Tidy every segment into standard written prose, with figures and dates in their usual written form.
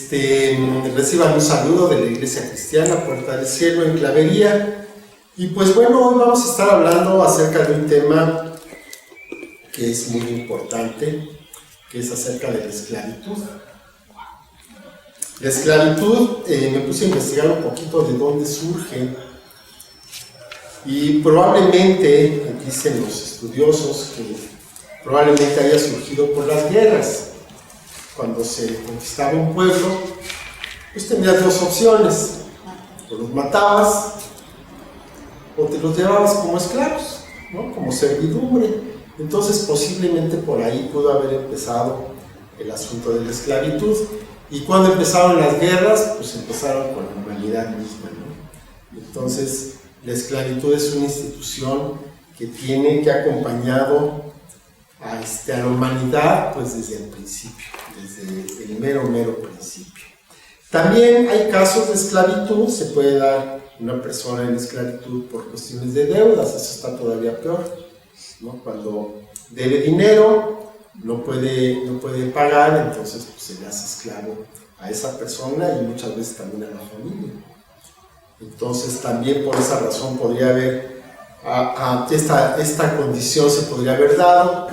Reciban un saludo de la Iglesia Cristiana Puerta del Cielo en Clavería. Y pues bueno, hoy vamos a estar hablando acerca de un tema que es muy importante, que es acerca de la esclavitud. La esclavitud, me puse a investigar un poquito de dónde surge, y probablemente, dicen los estudiosos, que probablemente haya surgido por las guerras. Cuando se conquistaba un pueblo, pues tenías dos opciones: o los matabas o te los llevabas como esclavos, ¿no? Como servidumbre. Entonces posiblemente por ahí pudo haber empezado el asunto de la esclavitud. Y cuando empezaron las guerras, pues empezaron con la humanidad misma, ¿no? Entonces la esclavitud es una institución que ha acompañado a la humanidad pues desde el principio, desde el mero principio. También hay casos de esclavitud. Se puede dar una persona en esclavitud por cuestiones de deudas. Eso está todavía peor, ¿no? Cuando debe dinero, no puede pagar, entonces pues, se le hace esclavo a esa persona y muchas veces también a la familia. Entonces también por esa razón podría haber esta condición se podría haber dado.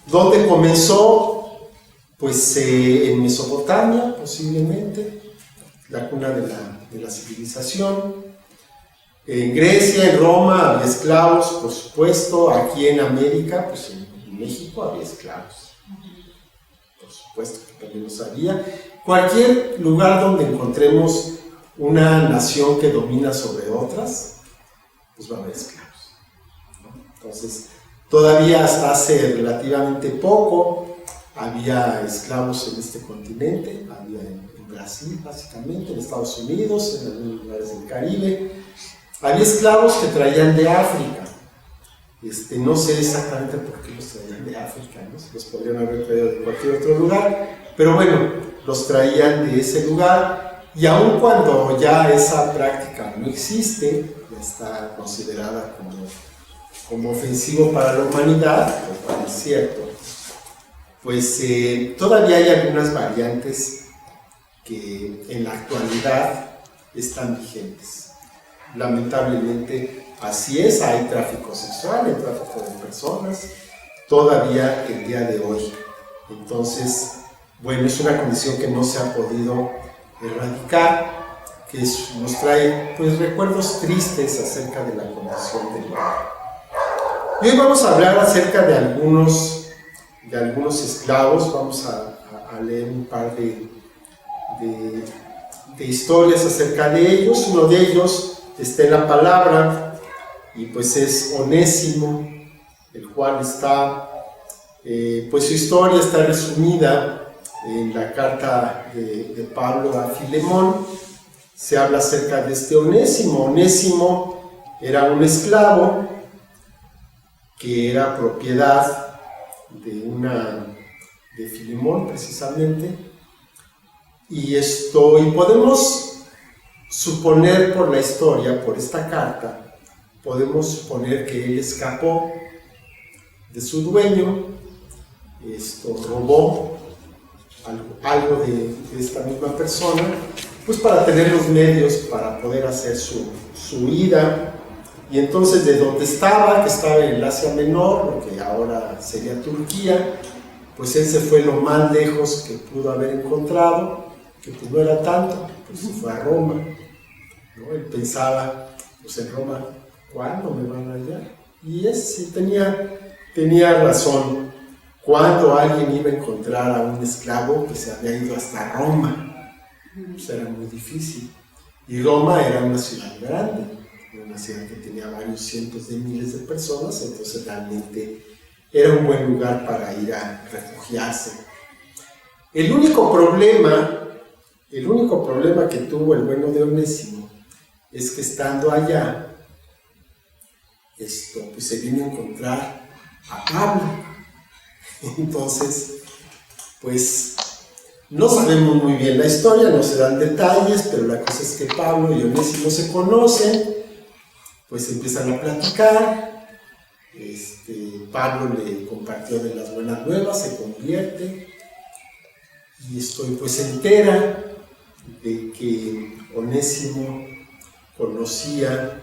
¿Dónde comenzó? Pues en Mesopotamia, posiblemente, la cuna de la civilización. En Grecia, en Roma había esclavos, por supuesto. Aquí en América, pues en México había esclavos, por supuesto que también los había. Cualquier lugar donde encontremos una nación que domina sobre otras, pues va a haber esclavos, ¿no? Entonces, todavía hasta hace relativamente poco había esclavos en este continente. Había en Brasil, básicamente, en Estados Unidos, en algunos lugares del Caribe. Había esclavos que traían de África. No sé exactamente por qué los traían de África, ¿no? Se los podrían haber traído de cualquier otro lugar, pero bueno, los traían de ese lugar. Y aun cuando ya esa práctica no existe, ya está considerada como ofensivo para la humanidad, lo cual es cierto, pues todavía hay algunas variantes que en la actualidad están vigentes. Lamentablemente así es. Hay tráfico sexual, hay tráfico de personas, todavía el día de hoy. Entonces, bueno, es una condición que no se ha podido erradicar, que nos trae pues recuerdos tristes acerca de la condición del hombre. Y hoy vamos a hablar acerca de algunos esclavos. Vamos a leer un par de historias acerca de ellos. Uno de ellos está en la palabra y pues es Onésimo, el cual está, pues su historia está resumida en la carta de Pablo a Filemón. Se habla acerca de este Onésimo. Onésimo era un esclavo que era propiedad de Filemón, precisamente, y podemos suponer por la historia, por esta carta, podemos suponer que él escapó de su dueño, robó algo de esta misma persona, pues para tener los medios para poder hacer su huida. Y entonces de donde estaba, que estaba en el Asia Menor, lo que ahora sería Turquía, pues él se fue lo más lejos que pudo haber encontrado, que pues no era tanto, pues se fue a Roma, ¿no? Él pensaba, pues en Roma, ¿cuándo me van a hallar? Y sí tenía razón. Cuando alguien iba a encontrar a un esclavo que se había ido hasta Roma, pues era muy difícil. Y Roma era una ciudad grande, una ciudad que tenía varios cientos de miles de personas, entonces realmente era un buen lugar para ir a refugiarse. El único problema que tuvo el bueno de Onésimo es que estando allá, pues se vino a encontrar a Pablo. Entonces, pues no sabemos muy bien la historia, no se dan detalles, pero la cosa es que Pablo y Onésimo se conocen, pues empiezan a platicar. Pablo le compartió de las buenas nuevas, se convierte y pues se entera de que Onésimo conocía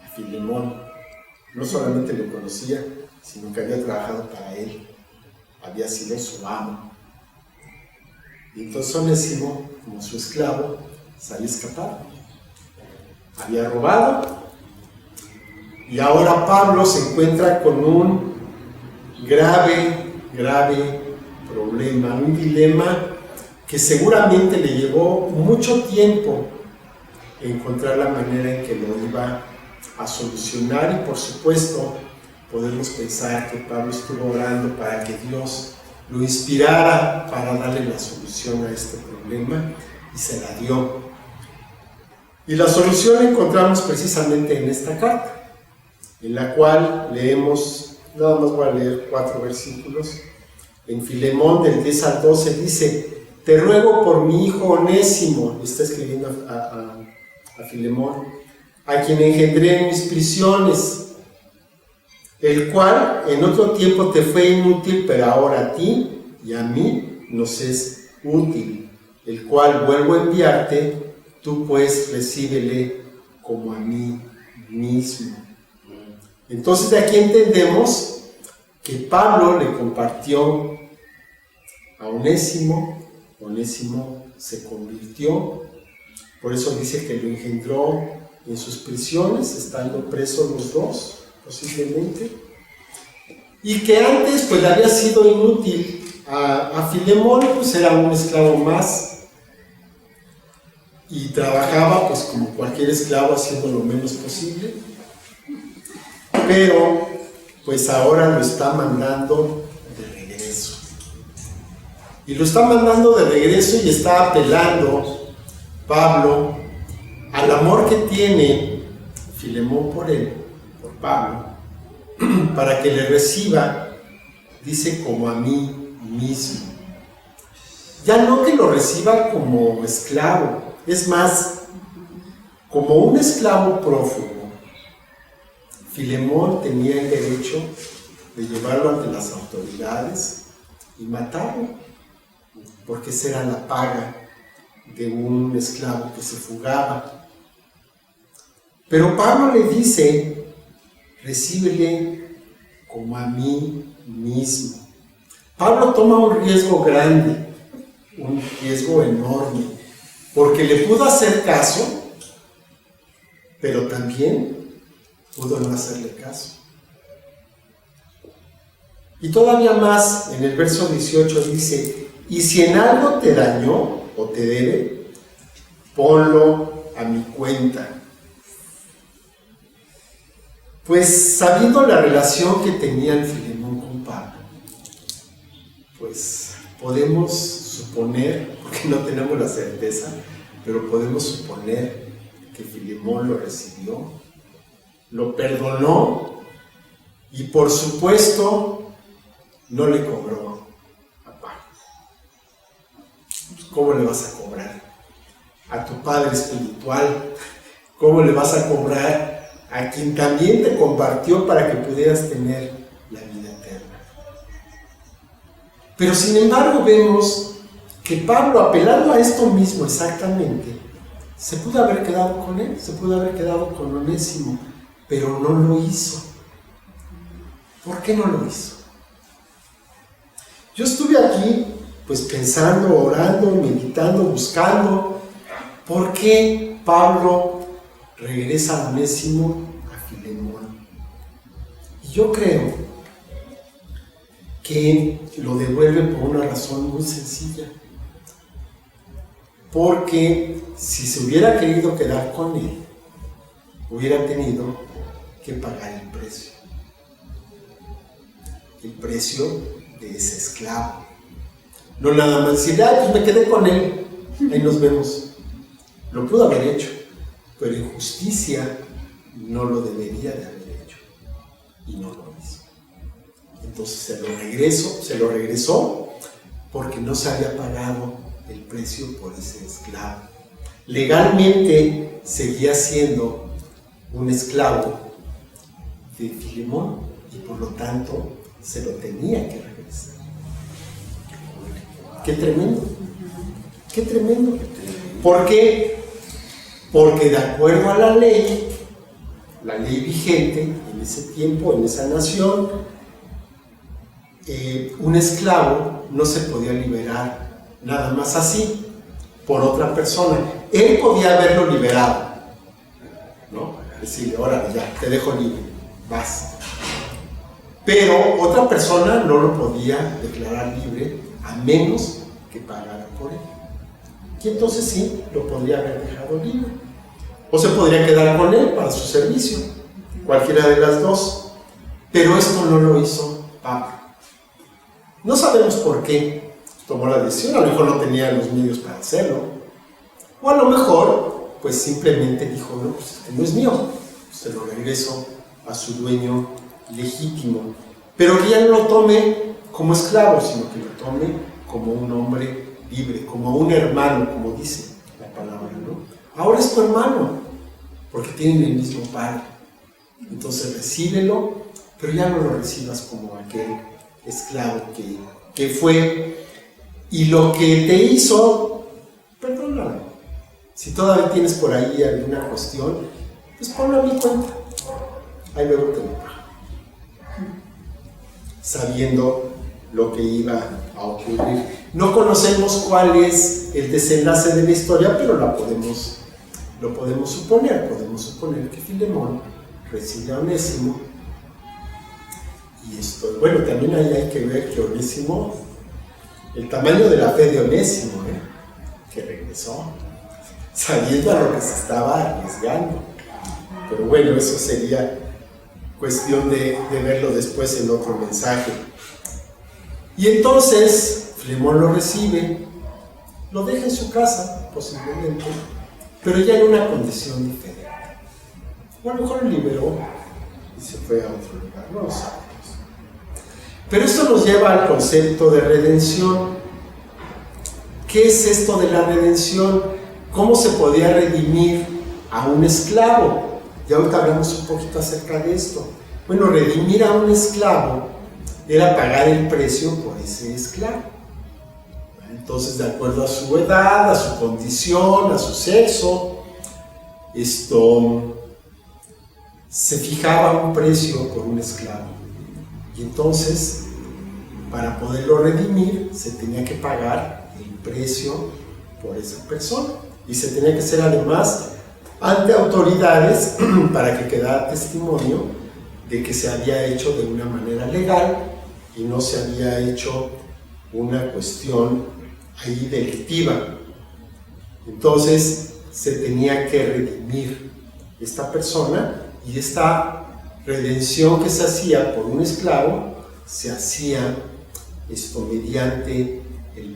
a Filemón. No solamente lo conocía, sino que había trabajado para él, había sido su amo. Y entonces Onésimo, como su esclavo, se había escapado, había robado, y ahora Pablo se encuentra con un grave problema, un dilema que seguramente le llevó mucho tiempo encontrar la manera en que lo iba a solucionar. Y por supuesto podemos pensar que Pablo estuvo orando para que Dios lo inspirara para darle la solución a este problema, y se la dio. Y la solución la encontramos precisamente en esta carta, en la cual leemos, nada más voy a leer 4 versículos. En Filemón, del 10 al 12, dice: te ruego por mi hijo Onésimo, le está escribiendo a Filemón, a quien engendré en mis prisiones, el cual en otro tiempo te fue inútil, pero ahora a ti y a mí nos es útil, el cual vuelvo a enviarte, tú pues recíbele como a mí mismo. Entonces de aquí entendemos que Pablo le compartió a Onésimo, Onésimo se convirtió, por eso dice que lo engendró en sus prisiones, estando presos los dos, posiblemente, y que antes pues le había sido inútil a Filemón, pues era un esclavo más, y trabajaba pues como cualquier esclavo, haciendo lo menos posible, pero pues ahora lo está mandando de regreso. Y lo está mandando de regreso y está apelando Pablo al amor que tiene Filemón por él, por Pablo, para que le reciba, dice, como a mí mismo. Ya no que lo reciba como esclavo, es más, como un esclavo prófugo. Filemón tenía el derecho de llevarlo ante las autoridades y matarlo, porque esa era la paga de un esclavo que se fugaba. Pero Pablo le dice: recíbele como a mí mismo. Pablo toma un riesgo grande, un riesgo enorme, porque le pudo hacer caso, pero también pudo no hacerle caso. Y todavía más, en el verso 18 dice: y si en algo te dañó o te debe, ponlo a mi cuenta. Pues sabiendo la relación que tenían Filemón con Pablo, pues podemos suponer, porque no tenemos la certeza, pero podemos suponer que Filemón lo recibió, lo perdonó y por supuesto no le cobró a Pablo. ¿Cómo le vas a cobrar a tu padre espiritual? ¿Cómo le vas a cobrar a quien también te compartió para que pudieras tener la vida eterna? Pero sin embargo vemos que Pablo, apelando a esto mismo exactamente, se pudo haber quedado con él, se pudo haber quedado con Onésimo, pero no lo hizo. ¿Por qué no lo hizo? Yo estuve aquí pues pensando, orando, meditando, buscando por qué Pablo regresa a Onésimo a Filemón. Y yo creo que lo devuelve por una razón muy sencilla. Porque si se hubiera querido quedar con él, hubiera tenido que pagar el precio. El precio de ese esclavo. No nada más decir: pues me quedé con él, ahí nos vemos. Lo pudo haber hecho, pero en justicia no lo debería de haber hecho, y no lo hizo. Entonces se lo regresó porque no se había pagado el precio por ese esclavo. Legalmente seguía siendo un esclavo de Filemón y por lo tanto se lo tenía que regresar. ¡Qué tremendo! Qué tremendo. ¿Por qué? Porque de acuerdo a la ley vigente en ese tiempo, en esa nación, un esclavo no se podía liberar nada más así por otra persona. Él podía haberlo liberado, ¿no? Decirle, órale, ya, te dejo libre, vas. Pero otra persona no lo podía declarar libre a menos que pagara por él. Y entonces sí, lo podría haber dejado libre. O se podría quedar con él para su servicio, cualquiera de las dos. Pero esto no lo hizo Pablo. No sabemos por qué tomó la decisión, a lo mejor no tenía los medios para hacerlo. O a lo mejor, pues simplemente dijo, no, pues este no es mío, se lo regreso a su dueño legítimo. Pero que ya no lo tome como esclavo, sino que lo tome como un hombre libre, como un hermano, como dice la palabra, ¿no? Ahora es tu hermano, porque tienen el mismo padre. Entonces recíbelo, pero ya no lo recibas como aquel esclavo que fue, y lo que te hizo, perdónalo. Si todavía tienes por ahí alguna cuestión, pues ponlo a mi cuenta. Ahí luego te lo pago. Sabiendo lo que iba a ocurrir. No conocemos cuál es el desenlace de la historia, pero lo podemos suponer. Podemos suponer que Filemón recibe a Onésimo. Y esto, bueno, también ahí hay que ver que Onésimo, el tamaño de la fe de Onésimo, que regresó, sabiendo a lo que se estaba arriesgando. Pero bueno, eso sería cuestión de verlo después en otro mensaje. Y entonces Filemón lo recibe, lo deja en su casa, posiblemente, pero ya en una condición diferente. O a lo mejor lo liberó y se fue a otro lugar, no lo sabemos. Pero esto nos lleva al concepto de redención. ¿Qué es esto de la redención? ¿Cómo se podía redimir a un esclavo? Y ahorita hablamos un poquito acerca de esto. Bueno, redimir a un esclavo era pagar el precio por ese esclavo. Entonces, de acuerdo a su edad, a su condición, a su sexo, se fijaba un precio por un esclavo. Y entonces, para poderlo redimir, se tenía que pagar el precio por esa persona. Y se tenía que hacer además ante autoridades para que quedara testimonio de que se había hecho de una manera legal y no se había hecho una cuestión ahí delictiva. Entonces se tenía que redimir esta persona, y esta redención que se hacía por un esclavo se hacía mediante el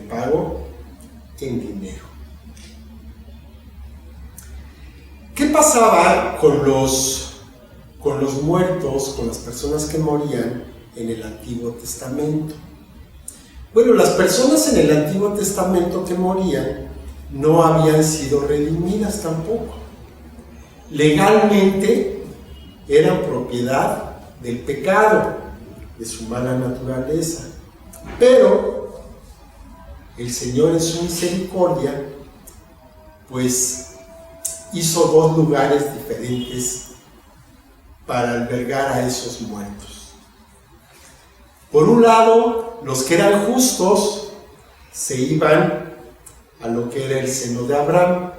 pago en dinero. ¿Qué pasaba con los muertos, con las personas que morían en el Antiguo Testamento? Bueno, las personas en el Antiguo Testamento que morían no habían sido redimidas tampoco. Legalmente eran propiedad del pecado, de su mala naturaleza. Pero el Señor en su misericordia, pues hizo dos lugares diferentes para albergar a esos muertos. Por un lado, los que eran justos se iban a lo que era el seno de Abraham.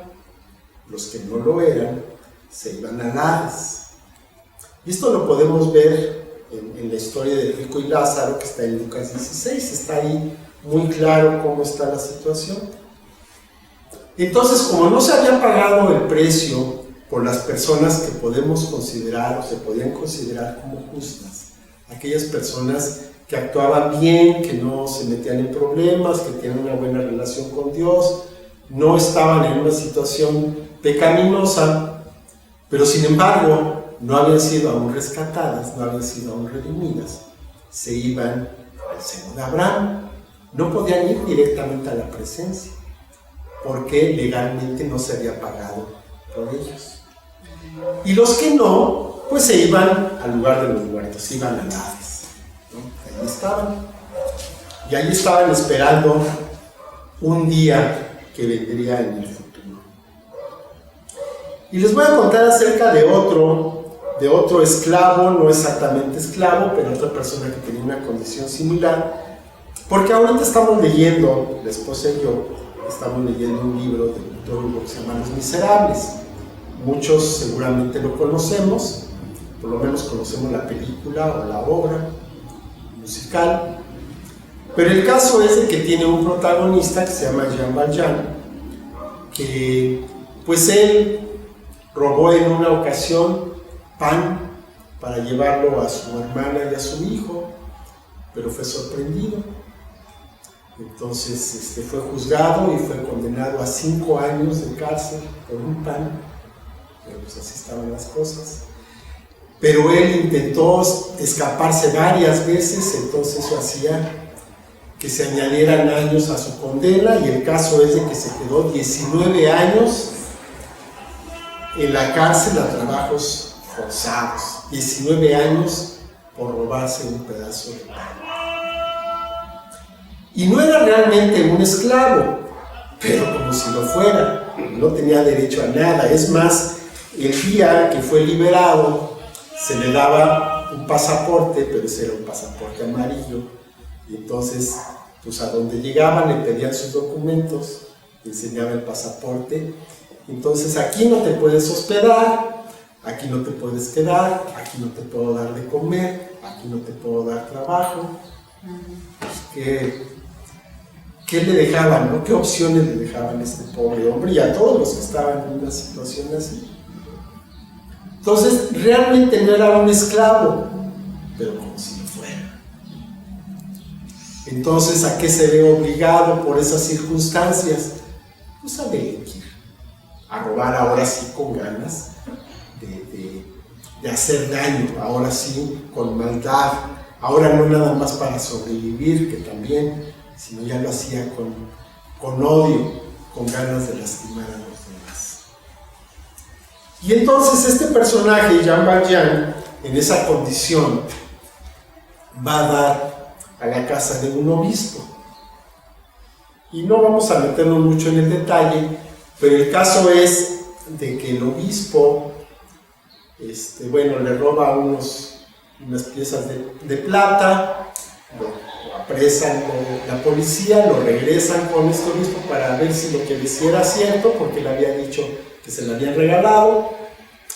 Los que no lo eran se iban al Hades. Y esto lo podemos ver en la historia de Rico y Lázaro, que está en Lucas 16. Está ahí muy claro cómo está la situación. Entonces, como no se había pagado el precio por las personas que podemos considerar o se podían considerar como justas, aquellas personas que actuaban bien, que no se metían en problemas, que tenían una buena relación con Dios, no estaban en una situación pecaminosa, pero sin embargo no habían sido aún rescatadas, no habían sido aún redimidas, se iban al seno de Abraham. No podían ir directamente a la presencia, porque legalmente no se había pagado por ellos. Y los que no, pues se iban al lugar de los muertos, iban al Hades, ¿no? Ahí estaban. Y ahí estaban esperando un día que vendría en el futuro. Y les voy a contar acerca de otro esclavo, no exactamente esclavo, pero otra persona que tenía una condición similar, porque ahorita estamos leyendo, la esposa y yo, estamos leyendo un libro de Victor Hugo que se llama Los Miserables. Muchos seguramente lo conocemos, por lo menos conocemos la película o la obra musical, pero el caso es de que tiene un protagonista que se llama Jean Valjean, que pues él robó en una ocasión pan para llevarlo a su hermana y a su hijo, pero fue sorprendido. Entonces fue juzgado y fue condenado a 5 años de cárcel por un pan, pero pues así estaban las cosas. Pero él intentó escaparse varias veces, entonces eso hacía que se añadieran años a su condena, y el caso es de que se quedó 19 años en la cárcel a trabajos forzados, 19 años por robarse un pedazo de pan. Y no era realmente un esclavo, pero como si lo fuera, no tenía derecho a nada. Es más, el día que fue liberado, se le daba un pasaporte, pero ese era un pasaporte amarillo, y entonces, pues a donde llegaban le pedían sus documentos, le enseñaba el pasaporte. Entonces, aquí no te puedes hospedar, aquí no te puedes quedar, aquí no te puedo dar de comer, aquí no te puedo dar trabajo. ¿Qué le dejaban, no? ¿Qué opciones le dejaban a este pobre hombre y a todos los que estaban en una situación así? Entonces, realmente no era un esclavo, pero como si lo fuera. Entonces, ¿a qué se ve obligado por esas circunstancias? Pues a delinquir, a robar ahora sí con ganas de hacer daño, ahora sí con maldad, ahora no nada más para sobrevivir, que también, sino ya lo hacía con odio, con ganas de lastimar a los demás. Y entonces este personaje, Jean Valjean, en esa condición, va a dar a la casa de un obispo. Y no vamos a meternos mucho en el detalle, pero el caso es de que el obispo, le roba unas piezas de plata, lo apresan la policía, lo regresan con este obispo para ver si lo que decía era cierto, porque le había dicho que se lo habían regalado,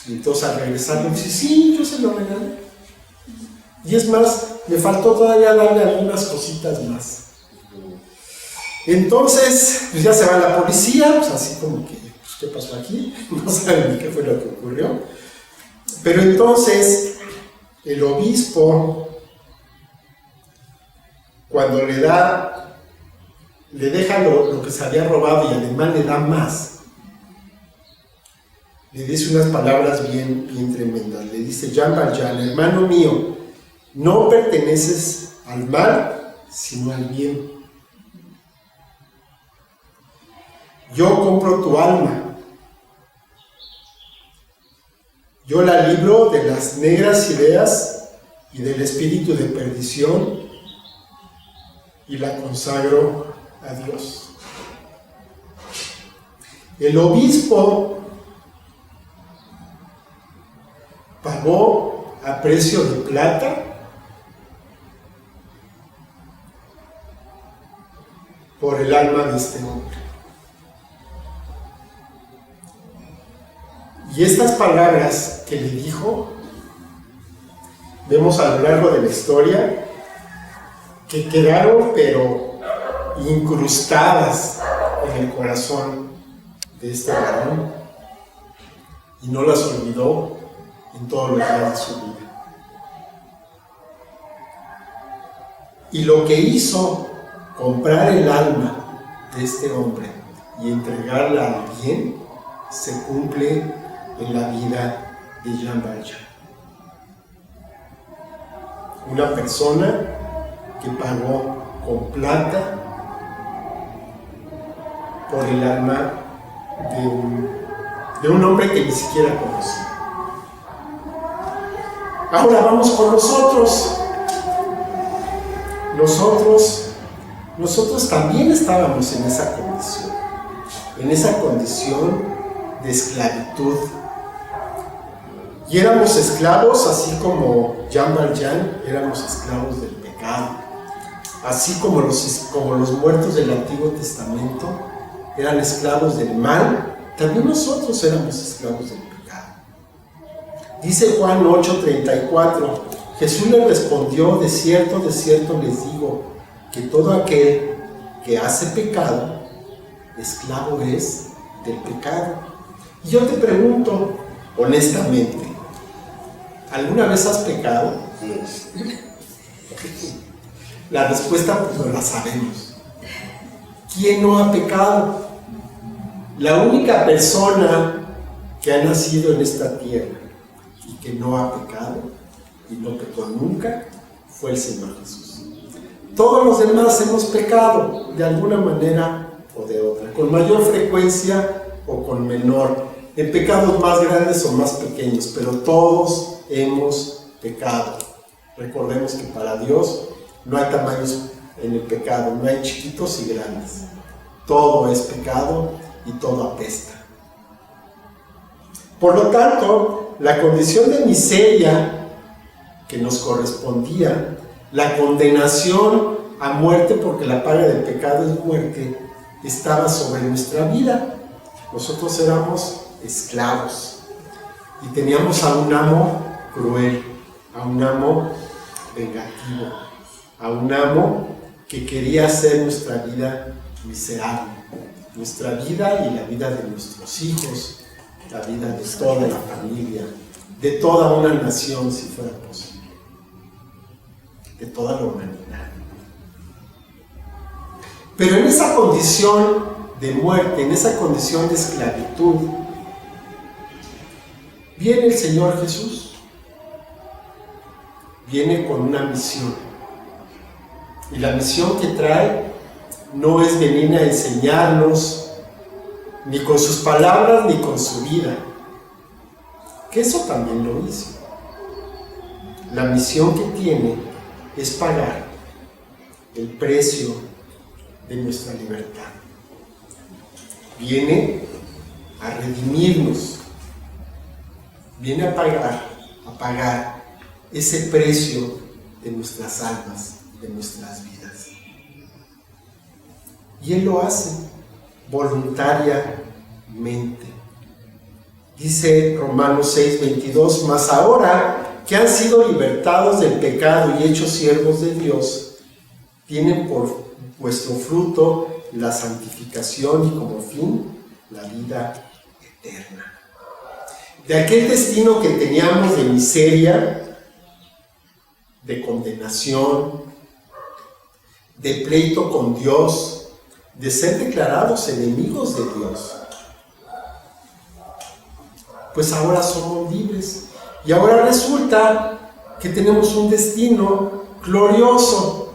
y entonces al regresar le dice, sí, yo se lo regalé. Y es más, me faltó todavía darle algunas cositas más. Entonces, pues ya se va la policía, pues así como que, pues, ¿qué pasó aquí? No saben ni qué fue lo que ocurrió. Pero entonces, el obispo, cuando le deja lo que se había robado y además le da más, le dice unas palabras bien, bien tremendas. Le dice, Jean Valjean, hermano mío, no perteneces al mal, sino al bien. Yo compro tu alma. Yo la libro de las negras ideas y del espíritu de perdición y la consagro a Dios. El obispo pagó a precio de plata por el alma de este hombre. Y estas palabras que le dijo, vemos a lo largo de la historia, que quedaron pero incrustadas en el corazón de este varón, y no las olvidó en todos los días de su vida. Y lo que hizo, comprar el alma de este hombre y entregarla al bien, se cumple en la vida de Jean Valjean. Una persona que pagó con plata por el alma de un hombre que ni siquiera conocía. Ahora vamos con nosotros. Nosotros nosotros también estábamos en esa condición de esclavitud. Y éramos esclavos, así como Jean Valjean, éramos esclavos del pecado. Así como los muertos del Antiguo Testamento eran esclavos del mal, también nosotros éramos esclavos del pecado. Dice Juan 8:34, Jesús le respondió: de cierto les digo, que todo aquel que hace pecado, esclavo es del pecado. Y yo te pregunto, honestamente, ¿alguna vez has pecado? La respuesta pues no la sabemos. ¿Quién no ha pecado? La única persona que ha nacido en esta tierra y que no ha pecado y no pecó nunca fue el Señor Jesús. Todos los demás hemos pecado de alguna manera o de otra, con mayor frecuencia o con menor, en pecados más grandes o más pequeños, pero todos hemos pecado. Recordemos que para Dios no hay tamaños en el pecado, no hay chiquitos y grandes. Todo es pecado y todo apesta. Por lo tanto, la condición de miseria que nos correspondía, la condenación a muerte, porque la paga del pecado es muerte, estaba sobre nuestra vida. Nosotros éramos esclavos y teníamos a un amo cruel, a un amo vengativo, a un amo que quería hacer nuestra vida miserable, nuestra vida y la vida de nuestros hijos, la vida de toda la familia, de toda una nación, si fuera posible, de toda la humanidad. Pero en esa condición de muerte, en esa condición de esclavitud, viene el Señor Jesús, viene con una misión. Y la misión que trae no es venir a enseñarnos, ni con sus palabras, ni con su vida, que eso también lo hizo. La misión que tiene es pagar el precio de nuestra libertad. Viene a redimirnos, viene a pagar ese precio de nuestras almas, de nuestras vidas. Y Él lo hace voluntariamente. Dice Romanos 6:22, mas ahora que han sido libertados del pecado y hechos siervos de Dios, tienen por vuestro fruto la santificación y como fin la vida eterna. De aquel destino que teníamos de miseria, de condenación, de pleito con Dios, de ser declarados enemigos de Dios, pues ahora somos libres. Y ahora resulta que tenemos un destino glorioso.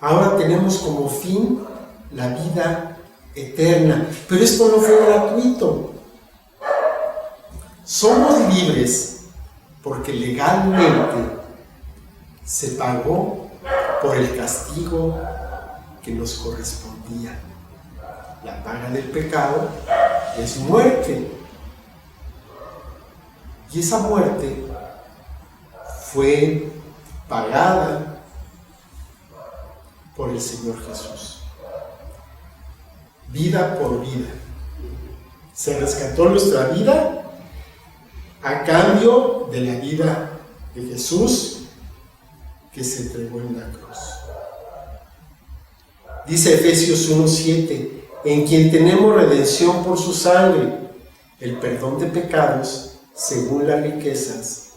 Ahora tenemos como fin la vida eterna. Pero esto no fue gratuito. Somos libres porque legalmente se pagó por el castigo que nos correspondía. La paga del pecado es muerte. Y esa muerte fue pagada por el Señor Jesús. Vida por vida. Se rescató nuestra vida a cambio de la vida de Jesús que se entregó en la cruz. Dice Efesios 1:7, en quien tenemos redención por su sangre, el perdón de pecados según las riquezas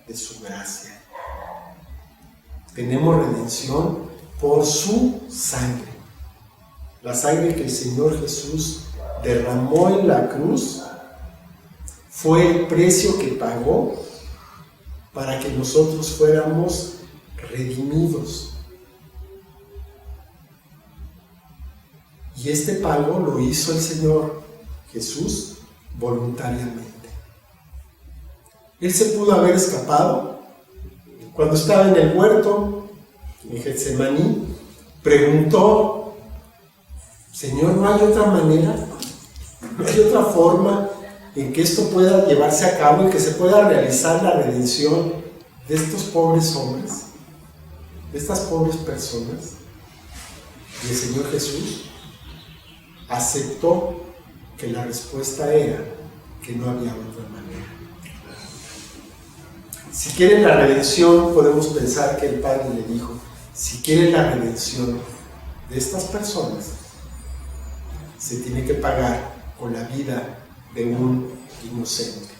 de su gracia. Tenemos redención por su sangre. La sangre que el Señor Jesús derramó en la cruz fue el precio que pagó para que nosotros fuéramos redimidos. Y este pago lo hizo el Señor Jesús voluntariamente. Él se pudo haber escapado cuando estaba en el huerto, en Getsemaní, preguntó: Señor, ¿no hay otra manera? ¿No hay otra forma en que esto pueda llevarse a cabo y que se pueda realizar la redención de estos pobres hombres, de estas pobres personas? Y el Señor Jesús aceptó que la respuesta era que no había otra manera. Si quieren la redención, podemos pensar que el Padre le dijo: si quieren la redención de estas personas, se tiene que pagar con la vida de un inocente.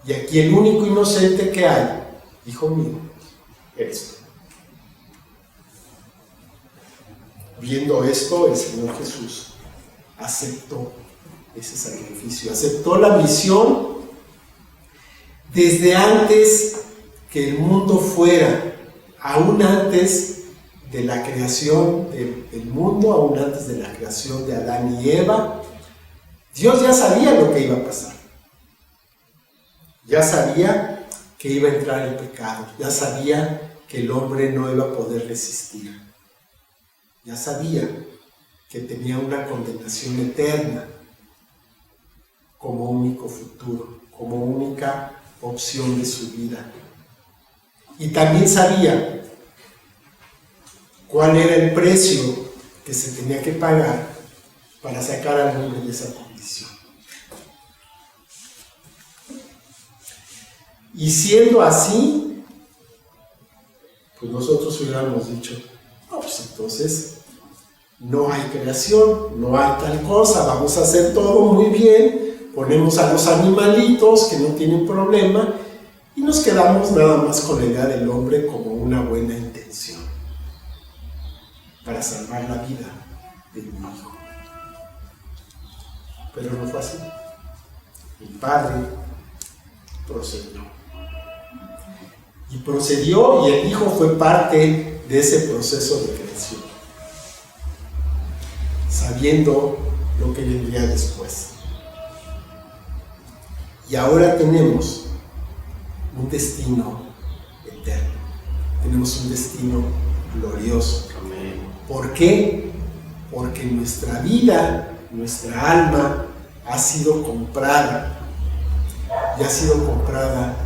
Y aquí el único inocente que hay, hijo mío, eres tú. Viendo esto, el Señor Jesús aceptó ese sacrificio, aceptó la misión desde antes que el mundo fuera, aún antes de la creación del mundo, aún antes de la creación de Adán y Eva. Dios ya sabía lo que iba a pasar. Ya sabía que iba a entrar el pecado, ya sabía que el hombre no iba a poder resistir. Ya sabía que tenía una condenación eterna como único futuro, como única opción de su vida. Y también sabía cuál era el precio que se tenía que pagar para sacar al hombre de esa condición. Y siendo así, pues nosotros hubiéramos dicho: no, pues entonces no hay creación, no hay tal cosa, vamos a hacer todo muy bien, ponemos a los animalitos que no tienen problema y nos quedamos nada más con la idea del hombre como una buena intención para salvar la vida de mi hijo. Pero no fue así. El Padre procedió. Y procedió, y el Hijo fue parte de ese proceso de creación, sabiendo lo que vendría después. Y ahora tenemos un destino eterno, tenemos un destino glorioso. Amén. ¿Por qué? Porque nuestra vida, nuestra alma ha sido comprada, y ha sido comprada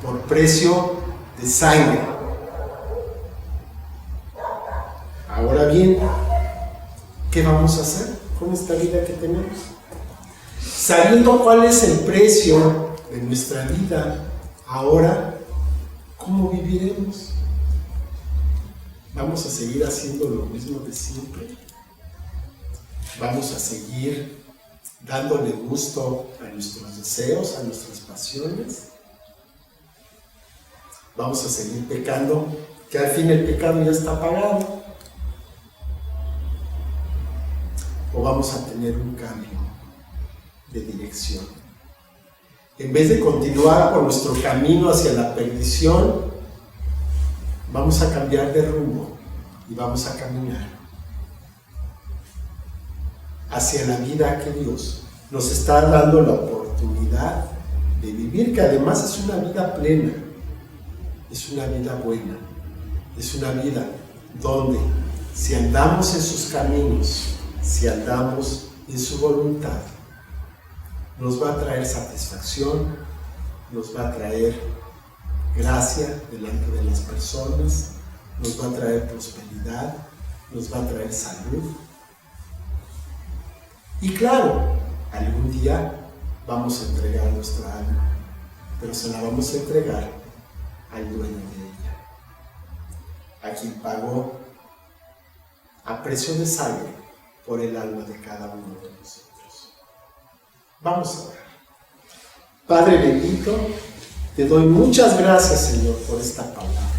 por precio de sangre. Ahora bien, ¿qué vamos a hacer con esta vida que tenemos? Sabiendo cuál es el precio de nuestra vida, ahora, ¿cómo viviremos? ¿Vamos a seguir haciendo lo mismo de siempre? ¿Vamos a seguir dándole gusto a nuestros deseos, a nuestras pasiones? ¿Vamos a seguir pecando, que al fin el pecado ya está pagado? ¿O vamos a tener un cambio de dirección? En vez de continuar por nuestro camino hacia la perdición, vamos a cambiar de rumbo y vamos a caminar hacia la vida que Dios nos está dando la oportunidad de vivir, que además es una vida plena, es una vida buena, es una vida donde, si andamos en sus caminos, si andamos en su voluntad, nos va a traer satisfacción, nos va a traer gracia delante de las personas, nos va a traer prosperidad, nos va a traer salud. Y claro, algún día vamos a entregar nuestra alma, pero se la vamos a entregar al dueño de ella, a quien pagó a precio de sangre por el alma de cada uno de nosotros. Vamos a orar. Padre bendito, te doy muchas gracias, Señor, por esta palabra.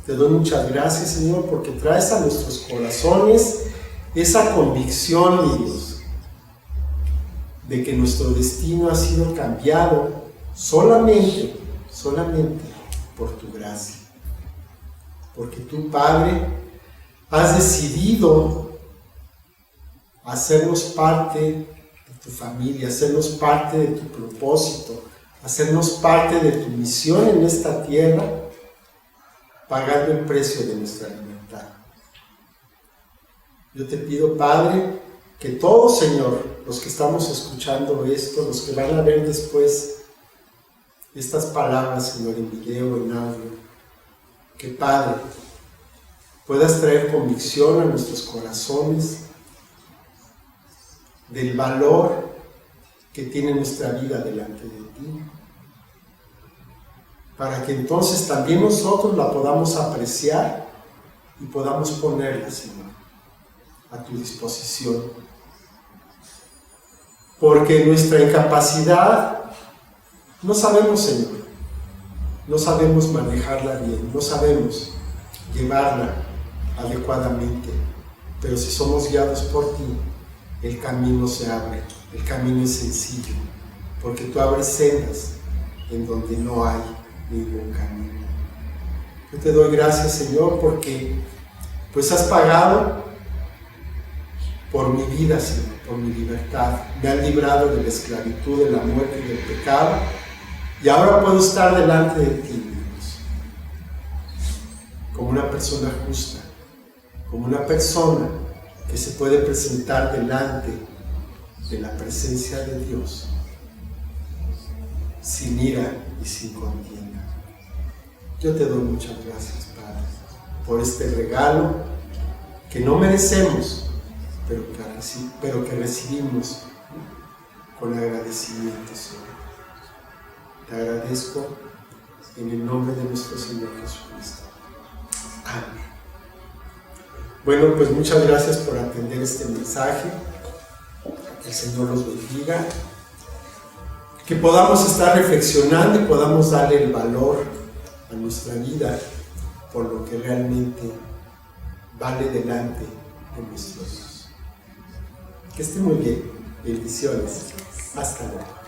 Te doy muchas gracias, Señor, porque traes a nuestros corazones esa convicción, mi Dios, de que nuestro destino ha sido cambiado solamente por tu gracia. Porque tú, Padre, has decidido hacernos parte de tu familia, hacernos parte de tu propósito, hacernos parte de tu misión en esta tierra, pagando el precio de nuestra libertad. Yo te pido, Padre, que todos, Señor, los que estamos escuchando esto, los que van a ver después estas palabras, Señor, en video, en audio, que, Padre, puedas traer convicción a nuestros corazones del valor que tiene nuestra vida delante de ti, para que entonces también nosotros la podamos apreciar y podamos ponerla, Señor, a tu disposición. Porque en nuestra incapacidad no sabemos, Señor, no sabemos manejarla bien, no sabemos llevarla adecuadamente, pero si somos guiados por ti, el camino se abre, el camino es sencillo, porque tú abres sendas en donde no hay ningún camino. Yo te doy gracias, Señor, porque pues has pagado por mi vida, Señor, por mi libertad. Me has librado de la esclavitud, de la muerte y del pecado, y ahora puedo estar delante de ti, Dios, como una persona justa, como una persona que se puede presentar delante de la presencia de Dios sin ira y sin contienda. Yo te doy muchas gracias, Padre, por este regalo que no merecemos, pero que recibimos con agradecimiento, Señor. Te agradezco en el nombre de nuestro Señor Jesucristo. Amén. Bueno, pues muchas gracias por atender este mensaje. Que el Señor los bendiga. Que podamos estar reflexionando y podamos darle el valor a nuestra vida por lo que realmente vale delante de nuestro Dios. Que esté muy bien. Bendiciones. Hasta luego.